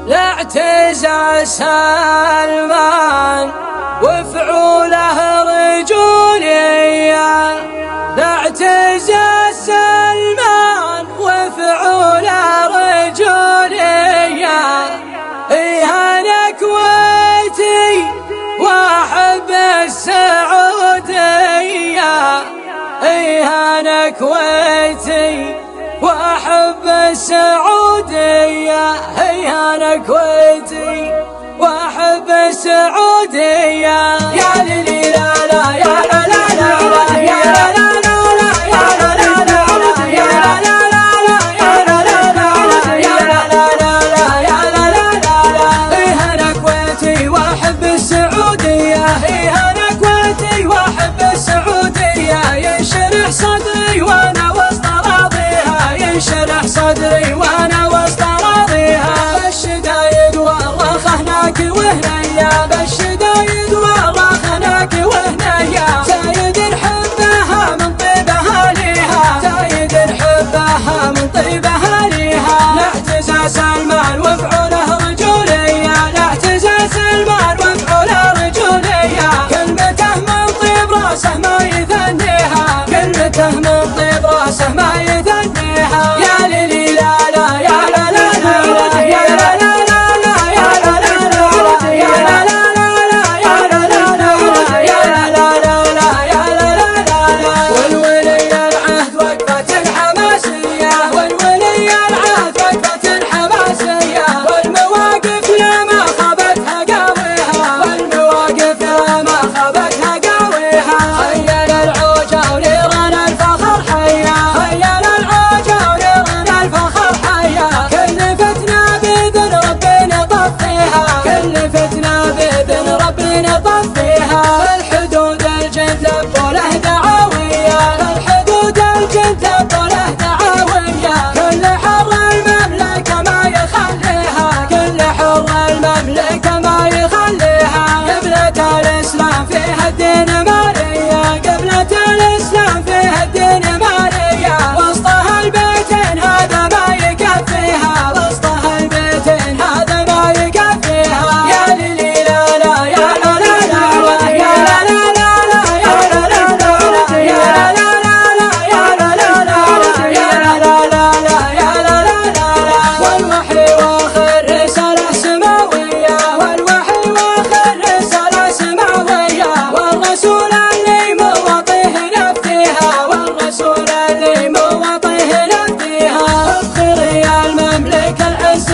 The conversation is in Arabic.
لاعتزاز سلمان وفعوله رجولية، لاعتزاز سلمان وفعوله رجولية. أنا كويتي وأحب السعودية، أنا كويتي وأحب السعودية، أنا كويتي وأحب السعودية. يا ليلي لا لا يا لا لا لا يا لا لا لا يا لا لا لا يا لا لا لا يا لا لا لا يا لا لا لا يا لا لا لا. أنا كويتي وأحب السعودية، أنا كويتي وأحب السعودية. ينشرح صدري وأنا وسط أراضيها، ينشرح صدري وأنا وسط أراضيها. بالشدايد والرخ هناك وهنيا، بالشدايد والرخ هناك وهنيا. زايد نحبها من طيبها ليها، زايد نحبها من طيبها ليها. لاعتزاز سلمان وفعوله رجولية، لاعتزاز سلمان وفعوله رجولية. كلمته من طيب راسه ما يثنيها، كلمته من طيب راسه ما يثنيها. يا ليلي لا لا يا لا لا لا يا لا لا لا يا لا لا لا يا لا لا لا يا لا لا لا يا لا لا لا يا لا لا لا. والولي العهد وقفة حماسية، والولي العهد وقفة حماسية. والمواقف لا ما خابتها قاويها، والمواقف لا ما خابتها قاويها. خيل العوجة ونيران الفخر حيا، خيل العوجة ونيران الفخر حيا. كل فتنة بإذن ربي نطفيها، كل فتنة بإذن ربي نطفيها. الحدود الجند لبوا له دعاوية، الحدود الجند لبوا له دعاوية. كل حر المملكة ما يخليها، كل حر المملكة ما يخليها. قبلة الإسلام فيها الدين مالية، قبلة الإسلام فيها الدين مالية. وسطها البيتين هذا ما يكفيها، وسطها البيتين هذا ما يكفيها. يا ليلي لا لا يا لا لا لا يا لا لا لا يا لا لا لا يا لا لا لا يا لا لا لا يا لا لا لا يا لا لا لا. والوحي واخر رسالة سماوية، والوحي واخر رسالة سماوية. والرسول اللي مواطيه نفديها، والرسول اللي مواطيه نفديها. افخري يا المملكة العز